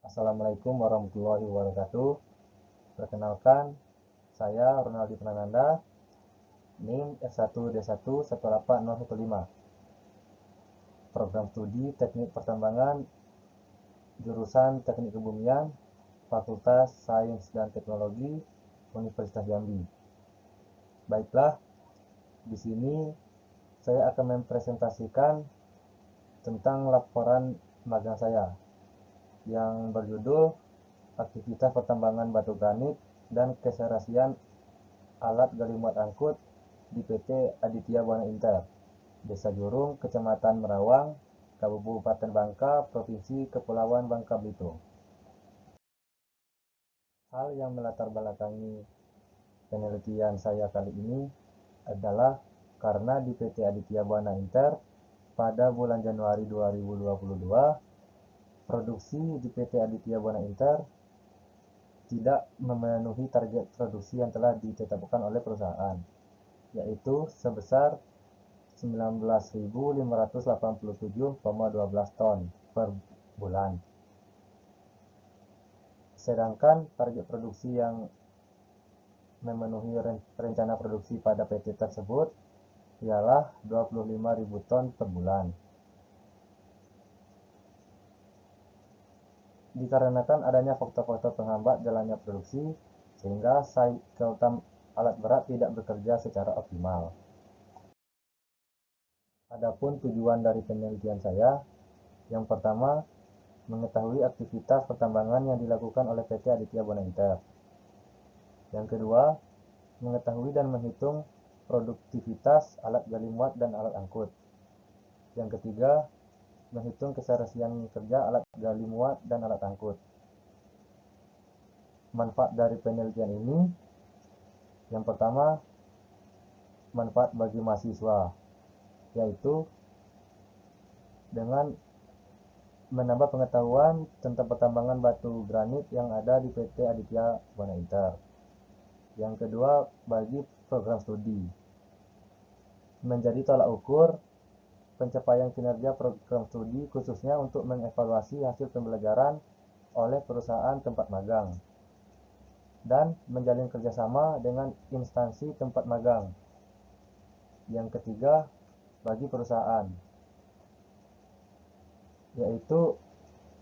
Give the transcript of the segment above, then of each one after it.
Assalamualaikum warahmatullahi wabarakatuh. Perkenalkan, saya Ronaldi Prananda, NIM S1D1 18015. Program studi Teknik Pertambangan, jurusan Teknik Kebumian, Fakultas Sains dan Teknologi, Universitas Jambi. Baiklah, di sini saya akan mempresentasikan tentang laporan magang saya yang berjudul Aktivitas Pertambangan Batu Granit dan Keserasian Alat Gali Muat Angkut di PT Aditya Buana Inter, Desa Jurung, Kecamatan Merawang, Kabupaten Bangka, Provinsi Kepulauan Bangka Belitung. Hal yang melatar belakangi penelitian saya kali ini adalah karena di PT Aditya Buana Inter pada bulan Januari 2022, produksi di PT Aditya Buana Inter tidak memenuhi target produksi yang telah ditetapkan oleh perusahaan, yaitu sebesar 19.587,12 ton per bulan. Sedangkan target produksi yang memenuhi rencana produksi pada PT tersebut ialah 25.000 ton per bulan. Dikarenakan adanya faktor-faktor penghambat jalannya produksi, sehingga cycle time alat berat tidak bekerja secara optimal. Adapun tujuan dari penelitian saya, yang pertama, mengetahui aktivitas pertambangan yang dilakukan oleh PT Aditya Buana Inter. Yang kedua, mengetahui dan menghitung produktivitas alat gali muat dan alat angkut. Yang ketiga, menghitung keserasian kerja alat gali muat dan alat angkut. Manfaat dari penelitian ini, yang pertama, manfaat bagi mahasiswa, yaitu dengan menambah pengetahuan tentang pertambangan batu granit yang ada di PT Aditya Buana Inter. Yang kedua, bagi program studi, menjadi tolak ukur pencapaian kinerja program studi, khususnya untuk mengevaluasi hasil pembelajaran oleh perusahaan tempat magang dan menjalin kerjasama dengan instansi tempat magang. Yang ketiga, bagi perusahaan, yaitu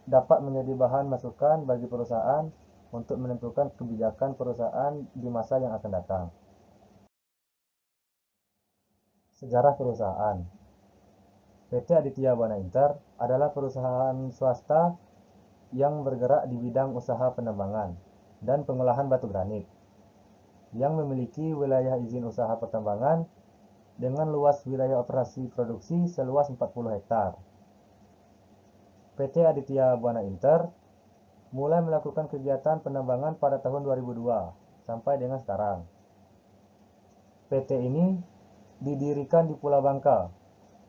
dapat menjadi bahan masukan bagi perusahaan untuk menentukan kebijakan perusahaan di masa yang akan datang. Sejarah perusahaan. PT Aditya Buana Inter adalah perusahaan swasta yang bergerak di bidang usaha penambangan dan pengolahan batu granit, yang memiliki wilayah izin usaha pertambangan dengan luas wilayah operasi produksi seluas 40 hektar. PT Aditya Buana Inter mulai melakukan kegiatan penambangan pada tahun 2002 sampai dengan sekarang. PT ini didirikan di Pulau Bangka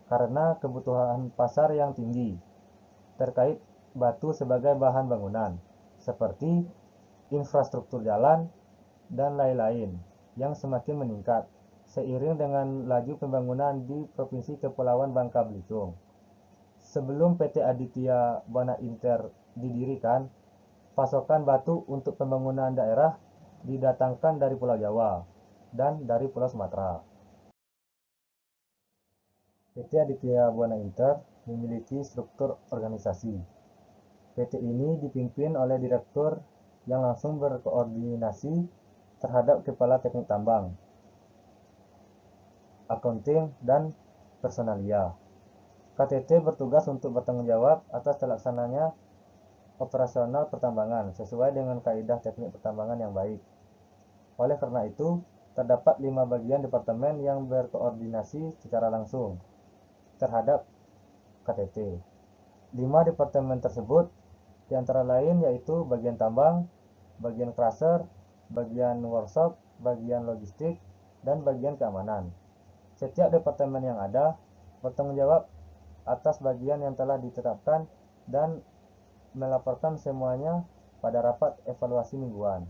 karena kebutuhan pasar yang tinggi terkait batu sebagai bahan bangunan, seperti infrastruktur jalan dan lain-lain yang semakin meningkat seiring dengan laju pembangunan di Provinsi Kepulauan Bangka Belitung. Sebelum PT Aditya Buana Inter didirikan, pasokan batu untuk pembangunan daerah didatangkan dari Pulau Jawa dan dari Pulau Sumatera. PT Aditya Buana Inter memiliki struktur organisasi. PT ini dipimpin oleh direktur yang langsung berkoordinasi terhadap kepala teknik tambang, akunting, dan personalia. KTT bertugas untuk bertanggung jawab atas terlaksananya operasional pertambangan sesuai dengan kaidah teknik pertambangan yang baik. Oleh karena itu, terdapat 5 bagian departemen yang berkoordinasi secara langsung terhadap KTT. 5 departemen tersebut diantara lain yaitu bagian tambang, bagian crusher, bagian workshop, bagian logistik, dan bagian keamanan. Setiap departemen yang ada bertanggung jawab atas bagian yang telah ditetapkan dan melaporkan semuanya pada rapat evaluasi mingguan.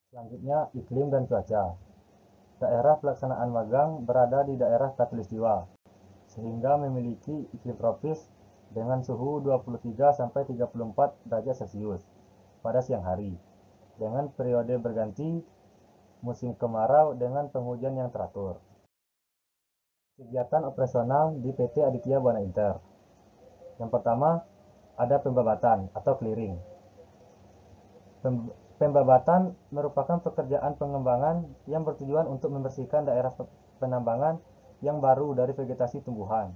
Selanjutnya, iklim dan cuaca. Daerah pelaksanaan magang berada di daerah Khatulistiwa, sehingga memiliki iklim tropis dengan suhu 23-34 derajat Celcius pada siang hari, dengan periode berganti musim kemarau dengan penghujan yang teratur. Kegiatan operasional di PT Aditya Buana Inter. Yang pertama, ada pembabatan atau clearing. Pembabatan merupakan pekerjaan pengembangan yang bertujuan untuk membersihkan daerah penambangan yang baru dari vegetasi tumbuhan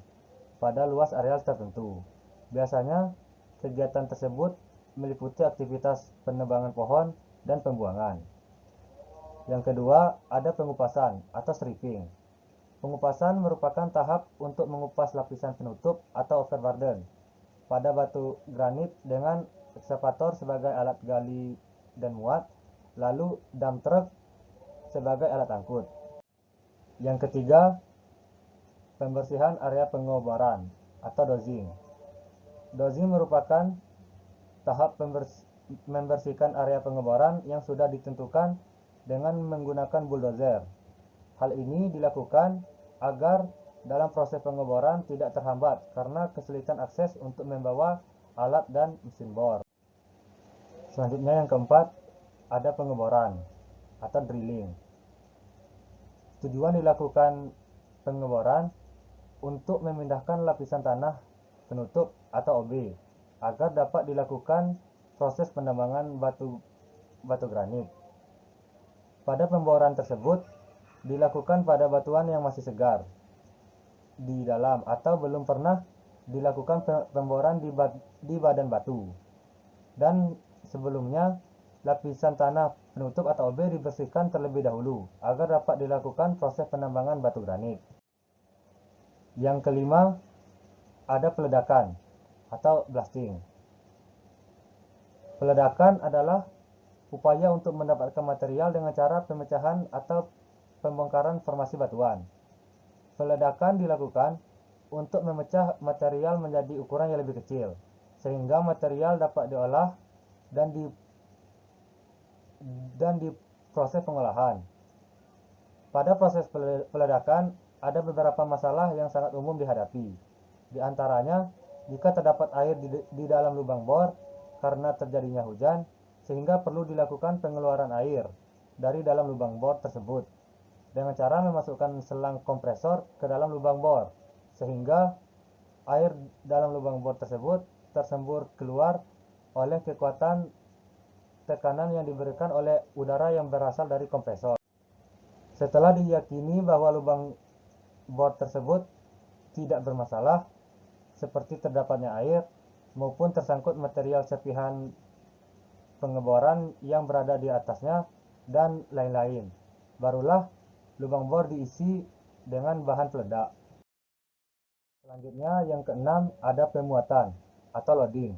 pada luas areal tertentu. Biasanya, kegiatan tersebut meliputi aktivitas penebangan pohon dan pembuangan. Yang kedua, ada pengupasan atau stripping. Pengupasan merupakan tahap untuk mengupas lapisan penutup atau overburden pada batu granit dengan ekskavator sebagai alat gali dan muat, lalu dump truck sebagai alat angkut. Yang ketiga, pembersihan area pengoboran atau dozing. Dozing merupakan tahap membersihkan area pengeboran yang sudah ditentukan dengan menggunakan bulldozer. Hal ini dilakukan agar dalam proses pengeboran tidak terhambat karena kesulitan akses untuk membawa alat dan mesin bor. Selanjutnya yang keempat, ada pengeboran atau drilling. Tujuan dilakukan pengeboran untuk memindahkan lapisan tanah penutup atau OB agar dapat dilakukan proses penambangan batu granit. Pada pemboran tersebut dilakukan pada batuan yang masih segar di dalam atau belum pernah dilakukan pemboran di badan batu. Dan sebelumnya, lapisan tanah penutup atau OB dibersihkan terlebih dahulu agar dapat dilakukan proses penambangan batu granit. Yang kelima, ada peledakan atau blasting. Peledakan adalah upaya untuk mendapatkan material dengan cara pemecahan atau pembongkaran formasi batuan. Peledakan dilakukan untuk memecah material menjadi ukuran yang lebih kecil, sehingga material dapat diolah dan diproses pengolahan. Pada proses peledakan, ada beberapa masalah yang sangat umum dihadapi. Di antaranya, jika terdapat air di dalam lubang bor karena terjadinya hujan, sehingga perlu dilakukan pengeluaran air dari dalam lubang bor tersebut dengan cara memasukkan selang kompresor ke dalam lubang bor, sehingga air dalam lubang bor tersebut tersembur keluar oleh kekuatan tekanan yang diberikan oleh udara yang berasal dari kompresor. Setelah diyakini bahwa lubang bor tersebut tidak bermasalah, seperti terdapatnya air maupun tersangkut material serpihan pengeboran yang berada di atasnya dan lain-lain, barulah lubang bor diisi dengan bahan peledak. Selanjutnya yang keenam, ada pemuatan atau loading.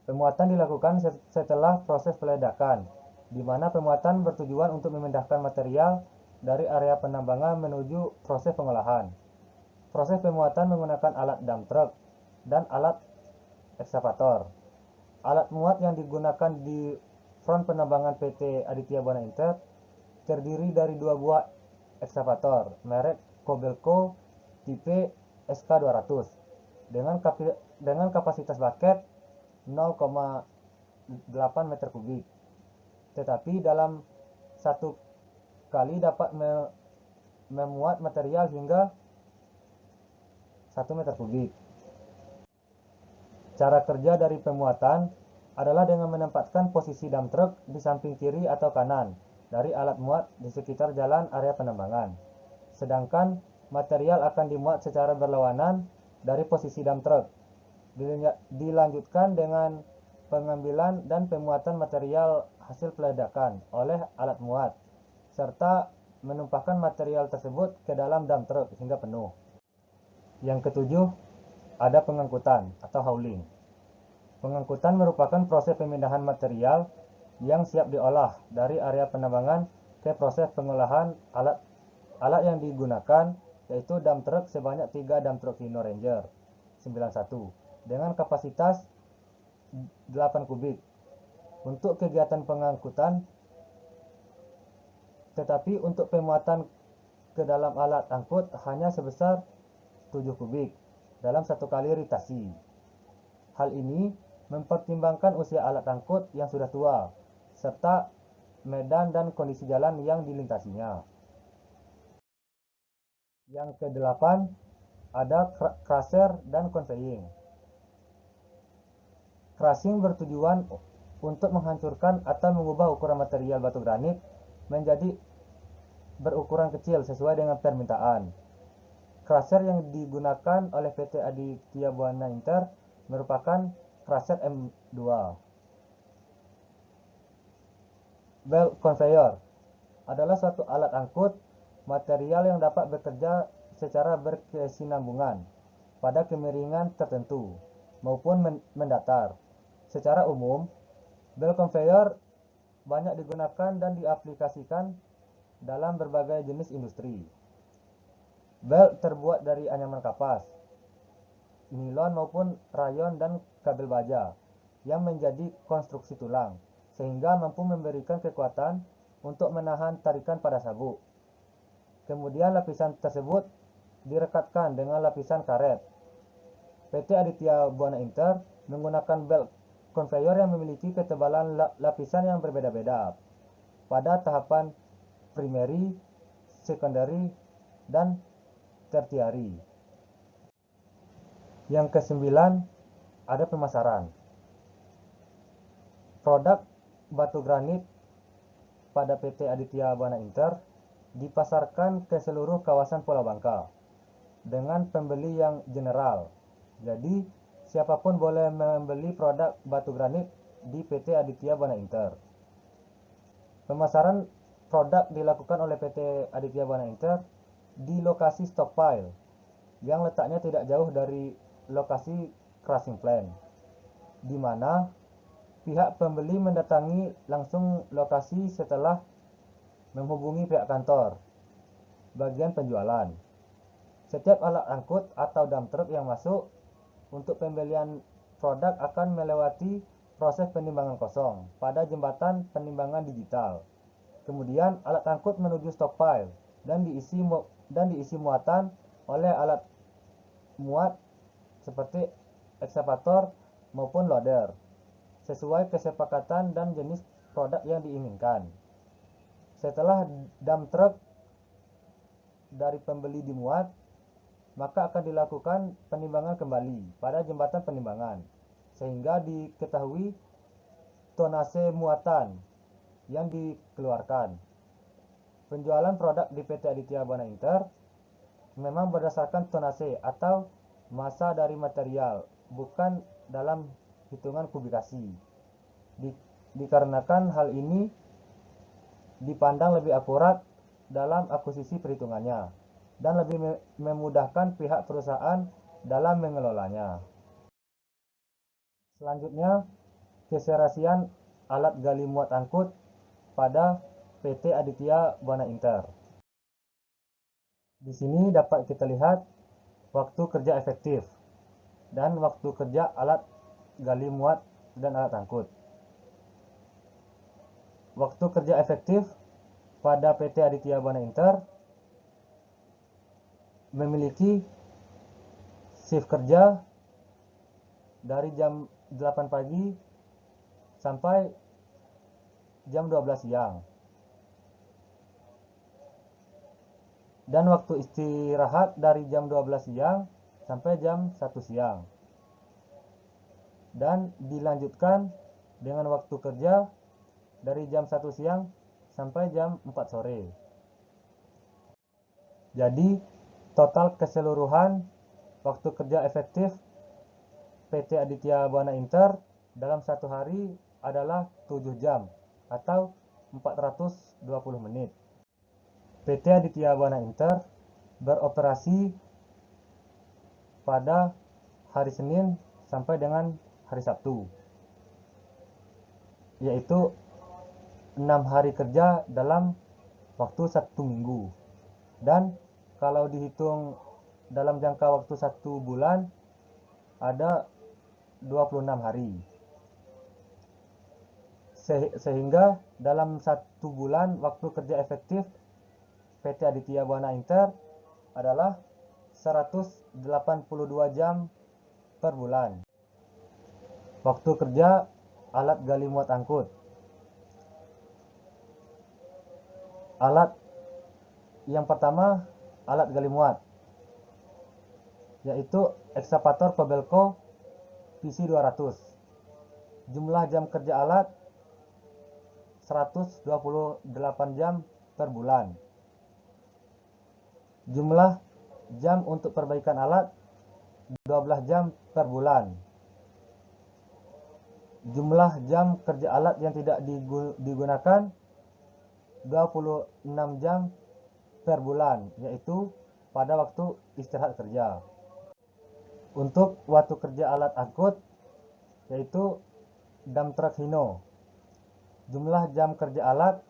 Pemuatan dilakukan setelah proses peledakan, di mana pemuatan bertujuan untuk memindahkan material dari area penambangan menuju proses pengolahan. Proses pemuatan menggunakan alat dump truck dan alat ekskavator. Alat muat yang digunakan di front penambangan PT Aditya Buana Inter terdiri dari 2 buah ekskavator merek Kobelco tipe SK200 dengan kapasitas bucket 0,8 meter kubik. Tetapi dalam satu kali dapat memuat material hingga 1 meter kubik. Cara kerja dari pemuatan adalah dengan menempatkan posisi dump truck di samping kiri atau kanan dari alat muat di sekitar jalan area penambangan. Sedangkan material akan dimuat secara berlawanan dari posisi dump truck. Dilanjutkan dengan pengambilan dan pemuatan material hasil peledakan oleh alat muat, serta menumpahkan material tersebut ke dalam dump truck hingga penuh. Yang ketujuh, ada pengangkutan atau hauling. Pengangkutan merupakan proses pemindahan material yang siap diolah dari area penambangan ke proses pengolahan. Alat yang digunakan yaitu dump truck sebanyak 3 dump truck Hino Ranger 91 dengan kapasitas 8 kubik untuk kegiatan pengangkutan, tetapi untuk pemuatan ke dalam alat angkut hanya sebesar 7 kubik. dalam satu kali ritasi. Hal ini mempertimbangkan usia alat angkut yang sudah tua, serta medan dan kondisi jalan yang dilintasinya. Yang kedelapan, ada crusher dan conveying. Crushing bertujuan untuk menghancurkan atau mengubah ukuran material batu granit menjadi berukuran kecil sesuai dengan permintaan. Crusher yang digunakan oleh PT Aditya Buana Inter merupakan crusher M2. Belt conveyor adalah suatu alat angkut material yang dapat bekerja secara berkesinambungan pada kemiringan tertentu maupun mendatar. Secara umum, belt conveyor banyak digunakan dan diaplikasikan dalam berbagai jenis industri. Belt terbuat dari anyaman kapas, nilon maupun rayon dan kabel baja yang menjadi konstruksi tulang, sehingga mampu memberikan kekuatan untuk menahan tarikan pada sabuk. Kemudian lapisan tersebut direkatkan dengan lapisan karet. PT Aditya Buana Inter menggunakan belt conveyor yang memiliki ketebalan lapisan yang berbeda-beda pada tahapan primary, secondary, dan tertiary. Yang kesembilan, ada pemasaran. Produk batu granit pada PT Aditya Buana Inter dipasarkan ke seluruh kawasan Pulau Bangka dengan pembeli yang general. Jadi, siapapun boleh membeli produk batu granit di PT Aditya Buana Inter. Pemasaran produk dilakukan oleh PT Aditya Buana Inter di lokasi stockpile yang letaknya tidak jauh dari lokasi crushing plant, di mana pihak pembeli mendatangi langsung lokasi setelah menghubungi pihak kantor bagian penjualan. Setiap alat angkut atau dump truck yang masuk untuk pembelian produk akan melewati proses penimbangan kosong pada jembatan penimbangan digital. Kemudian alat angkut menuju stockpile dan diisi muatan oleh alat muat seperti ekskavator maupun loader sesuai kesepakatan dan jenis produk yang diinginkan. Setelah dump truck dari pembeli dimuat, maka akan dilakukan penimbangan kembali pada jembatan penimbangan sehingga diketahui tonase muatan yang dikeluarkan. Penjualan produk di PT Aditya Buana Inter memang berdasarkan tonase atau massa dari material, bukan dalam hitungan kubikasi. Dikarenakan hal ini dipandang lebih akurat dalam akuisisi perhitungannya dan lebih memudahkan pihak perusahaan dalam mengelolanya. Selanjutnya, keserasian alat gali muat angkut pada PT Aditya Buana Inter. Di sini dapat kita lihat waktu kerja efektif dan waktu kerja alat gali muat dan alat angkut. Waktu kerja efektif pada PT Aditya Buana Inter memiliki shift kerja dari jam 8 pagi sampai jam 12 siang. Dan waktu istirahat dari jam 12 siang sampai jam 1 siang. Dan dilanjutkan dengan waktu kerja dari jam 1 siang sampai jam 4 sore. Jadi, total keseluruhan waktu kerja efektif PT Aditya Buana Inter dalam satu hari adalah 7 jam atau 420 menit. PT Aditya Buana Inter beroperasi pada hari Senin sampai dengan hari Sabtu, yaitu 6 hari kerja dalam waktu 1 minggu. Dan kalau dihitung dalam jangka waktu 1 bulan ada 26 hari. Sehingga dalam 1 bulan waktu kerja efektif PT Aditya Buana Inter adalah 182 jam per bulan. Waktu kerja alat gali muat angkut. Alat yang pertama, alat gali muat, yaitu ekskavator Kobelco PC200. Jumlah jam kerja alat 128 jam per bulan. Jumlah jam untuk perbaikan alat 12 jam per bulan. Jumlah jam kerja alat yang tidak digunakan 26 jam per bulan, yaitu pada waktu istirahat kerja. Untuk waktu kerja alat angkut, yaitu dump truck Hino, jumlah jam kerja alat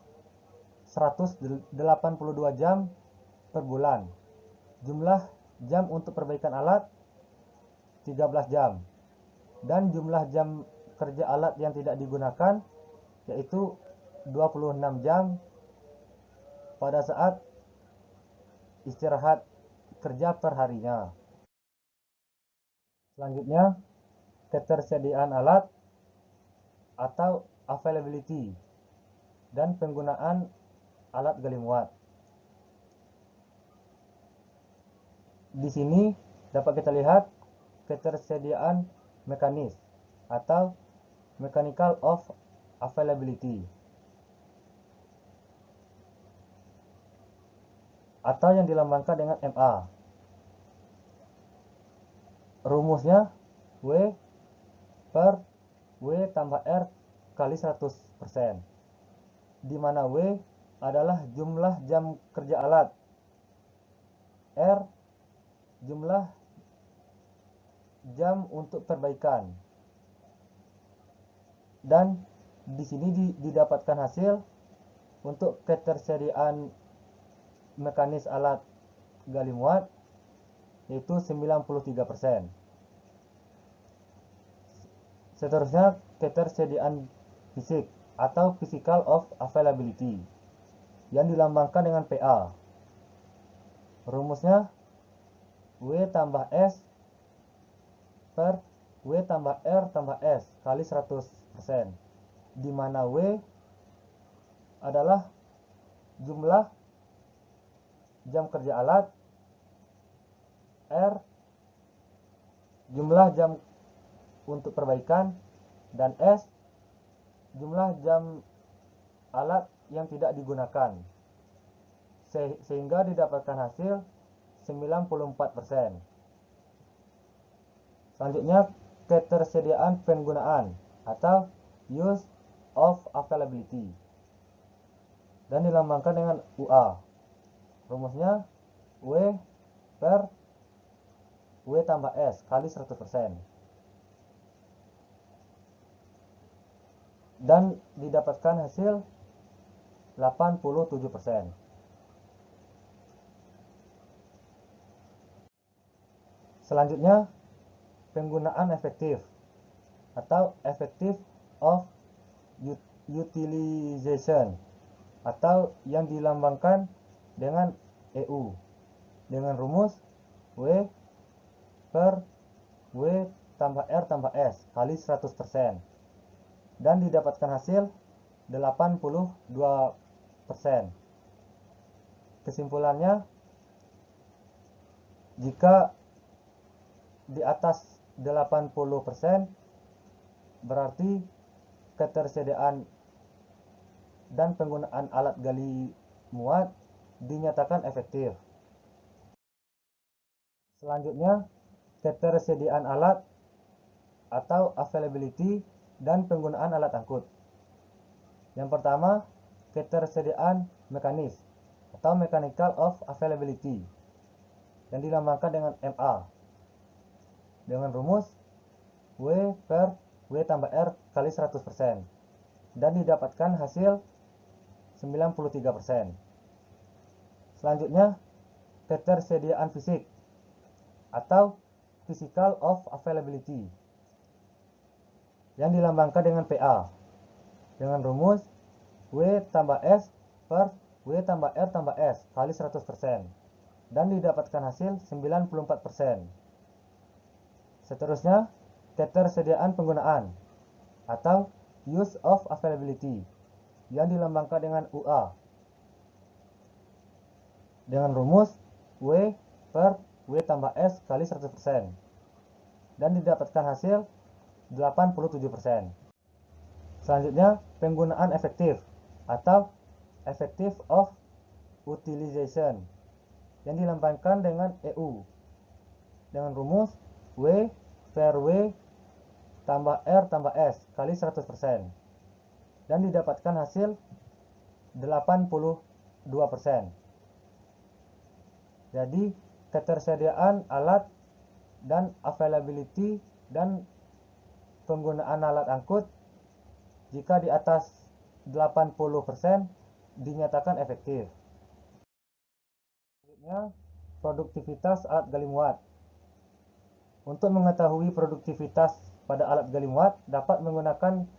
182 jam per bulan. Jumlah jam untuk perbaikan alat 13 jam. Dan jumlah jam kerja alat yang tidak digunakan yaitu 26 jam pada saat istirahat kerja per harinya. Selanjutnya, ketersediaan alat atau availability dan penggunaan alat gali muat. Di sini dapat kita lihat ketersediaan mekanis atau mechanical of availability, atau yang dilambangkan dengan MA. Rumusnya W per W tambah R kali 100%, di mana W adalah jumlah jam kerja alat, R jumlah jam untuk perbaikan, dan di sini didapatkan hasil untuk ketersediaan mekanis alat gali muat yaitu 93%. Seterusnya, ketersediaan fisik atau physical of availability yang dilambangkan dengan PA. Rumusnya W tambah S per W tambah R tambah S kali 100%, di mana W adalah jumlah jam kerja alat, R jumlah jam untuk perbaikan, dan S jumlah jam alat yang tidak digunakan, sehingga didapatkan hasil 94%. Selanjutnya, ketersediaan penggunaan atau use of availability dan dilambangkan dengan UA. Rumusnya W per W tambah S kali 100%, dan didapatkan hasil 87%. Selanjutnya, penggunaan efektif atau effective of utilization, atau yang dilambangkan dengan EU, dengan rumus W per W tambah R tambah S kali 100%, dan didapatkan hasil 82%. Kesimpulannya, jika di atas 80% berarti ketersediaan dan penggunaan alat gali muat dinyatakan efektif. Selanjutnya, ketersediaan alat atau availability dan penggunaan alat angkut. Yang pertama, ketersediaan mekanis atau mechanical of availability yang dilambangkan dengan MA, dengan rumus W per W tambah R kali 100%, dan didapatkan hasil 93%. Selanjutnya, ketersediaan fisik atau physical of availability yang dilambangkan dengan PA, dengan rumus W tambah S per W tambah R tambah S kali 100%, dan didapatkan hasil 94%. Seterusnya, ketersediaan penggunaan atau use of availability yang dilambangkan dengan UA dengan rumus W per W tambah S kali 100% dan didapatkan hasil 87%. Selanjutnya, penggunaan efektif atau effective of utilization yang dilambangkan dengan EU dengan rumus W per W tambah R tambah S kali 100% dan didapatkan hasil 82%. Jadi, ketersediaan alat dan availability dan penggunaan alat angkut jika di atas 80% dinyatakan efektif. Selanjutnya, produktivitas alat gali muat. Untuk mengetahui produktivitas pada alat gali muat dapat menggunakan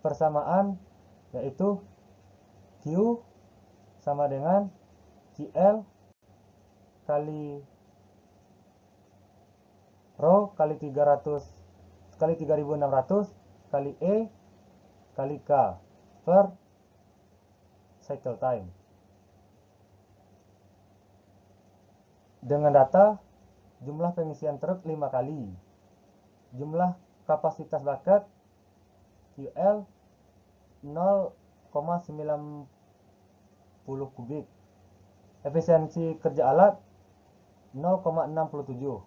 persamaan yaitu Q sama dengan QL kali Rho kali 300 kali 3600 kali E kali K per cycle time. Dengan data jumlah pengisian truk 5 kali, jumlah kapasitas bakat QL 0,90 kubik, efisiensi kerja alat 0,67,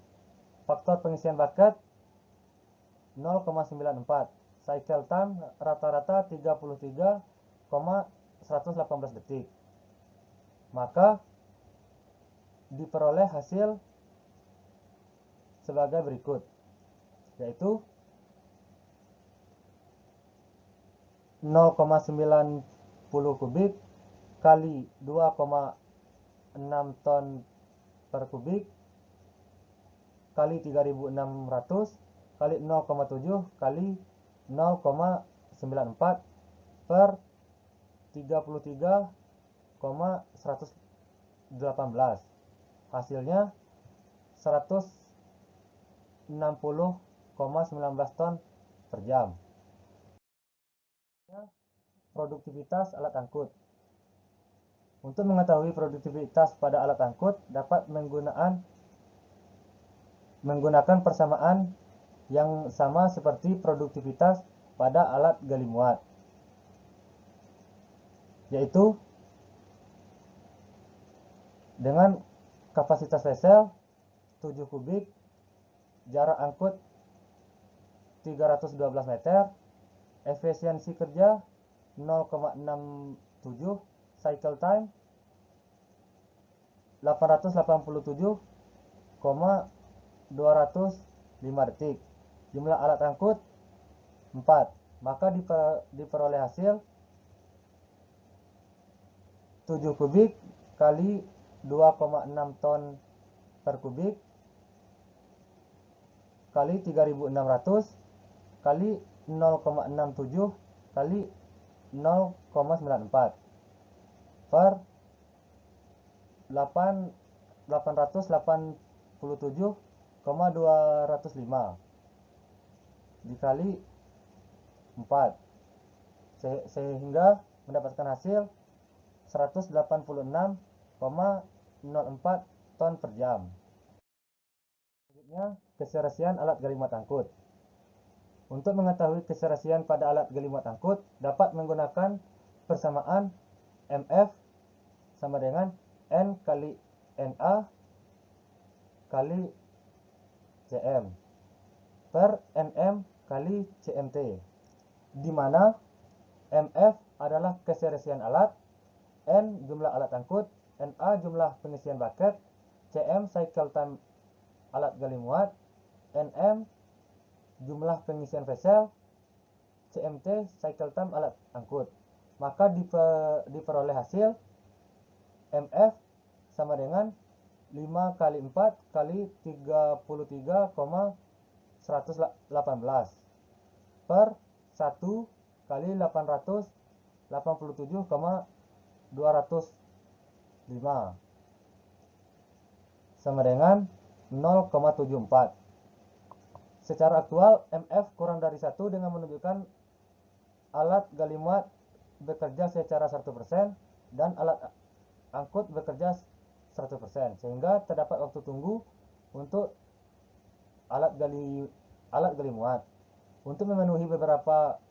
faktor pengisian bakat 0,94, cycle time rata-rata 33,118 detik. Maka diperoleh hasil sebagai berikut, yaitu 0,90 kubik kali 2,6 ton per kubik kali 3600 kali 0,7 kali 0,94 per 33,118. Hasilnya 160,19 ton per jam. Produktivitas alat angkut. Untuk mengetahui produktivitas pada alat angkut dapat menggunakan persamaan yang sama seperti produktivitas pada alat gali muat, yaitu dengan kapasitas vessel 7 kubik, jarak angkut 312 meter, efisiensi kerja 0,67, cycle time 887,205 detik, jumlah alat angkut 4, maka diperoleh hasil 7 kubik kali 2,6 ton per kubik kali 3600 kali 0,67 kali 0,94 per 887,205 dikali 4 sehingga mendapatkan hasil 186,04 ton per jam. Selanjutnya, keserasian alat gali muat angkut. Untuk mengetahui keserasian pada alat gali muat angkut dapat menggunakan persamaan MF sama dengan N kali NA kali CM per NM kali CMT, di mana MF adalah keserasian alat, N jumlah alat angkut, NA jumlah pengisian baket, CM cycle time alat gali muat, NM jumlah pengisian vessel, CMT cycle time alat angkut. Maka diperoleh hasil MF sama dengan 5 kali 4 kali 33,118 per 1 kali 887,205. sama dengan 0,74. Secara aktual, MF kurang dari 1 dengan menunjukkan alat gali muat bekerja secara 100% dan alat angkut bekerja 100%, sehingga terdapat waktu tunggu untuk alat gali muat. Untuk memenuhi beberapa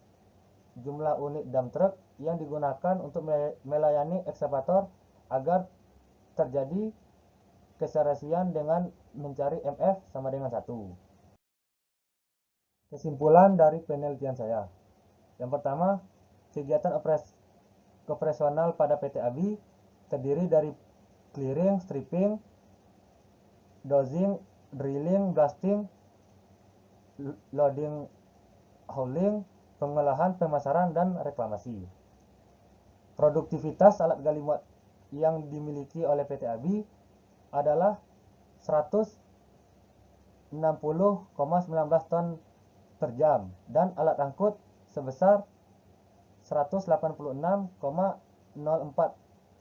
jumlah unit dump truck yang digunakan untuk melayani ekskavator agar terjadi keserasian dengan mencari MF sama dengan 1. Kesimpulan dari penelitian saya. Yang pertama, kegiatan operasional pada PT ABI terdiri dari clearing, stripping, dozing, drilling, blasting, loading, hauling, pengolahan, pemasaran, dan reklamasi. Produktivitas alat gali muat yang dimiliki oleh PT ABI adalah 160,19 ton per jam dan alat angkut sebesar 186,04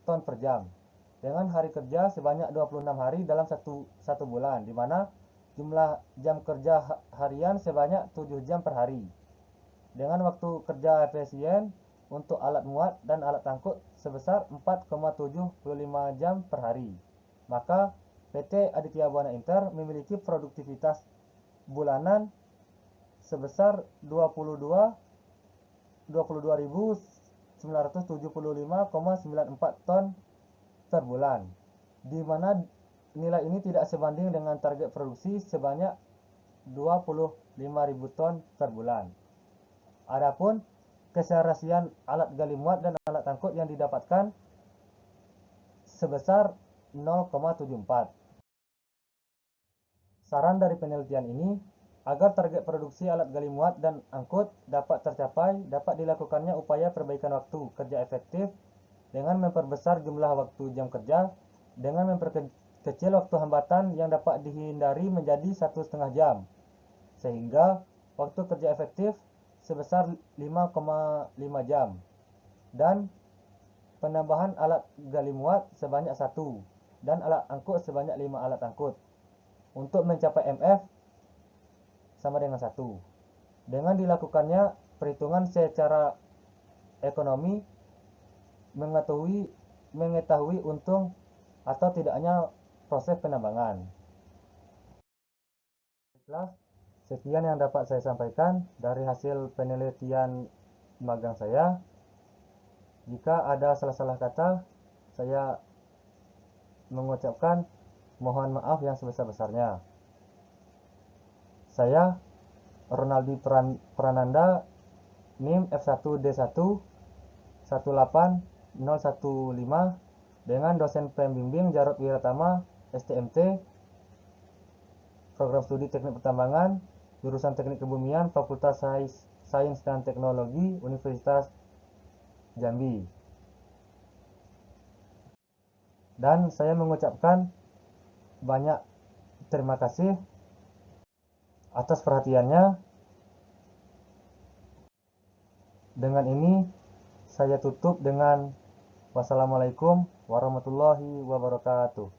ton per jam dengan hari kerja sebanyak 26 hari dalam satu bulan, di mana jumlah jam kerja harian sebanyak 7 jam per hari dengan waktu kerja efisien untuk alat muat dan alat angkut sebesar 4,75 jam per hari. Maka PT Aditya Buana Inter memiliki produktivitas bulanan sebesar 22.975,94 ton per bulan, di mana nilai ini tidak sebanding dengan target produksi sebanyak 25.000 ton per bulan. Adapun keserasian alat gali muat dan alat angkut yang didapatkan sebesar 0,74. Saran dari penelitian ini, agar target produksi alat gali muat dan angkut dapat tercapai, dapat dilakukannya upaya perbaikan waktu kerja efektif dengan memperbesar jumlah waktu jam kerja, dengan memperkecil waktu hambatan yang dapat dihindari menjadi 1,5 jam, sehingga waktu kerja efektif sebesar 5,5 jam, dan penambahan alat gali muat sebanyak 1 dan alat angkut sebanyak 5 alat angkut untuk mencapai MF sama dengan 1. Dengan dilakukannya perhitungan secara ekonomi mengetahui untung atau tidaknya proses penambangan. Sekian yang dapat saya sampaikan dari hasil penelitian magang saya. Jika ada salah-salah kata, saya mengucapkan mohon maaf yang sebesar-besarnya. Saya Ronaldi Prananda, NIM F1D1 18015 dengan dosen pembimbing Jarod Wiratama, STMT, Program Studi Teknik Pertambangan, Jurusan Teknik Kebumian, Fakultas Sains dan Teknologi, Universitas Jambi. Dan saya mengucapkan banyak terima kasih atas perhatiannya. Dengan ini saya tutup dengan wassalamualaikum warahmatullahi wabarakatuh.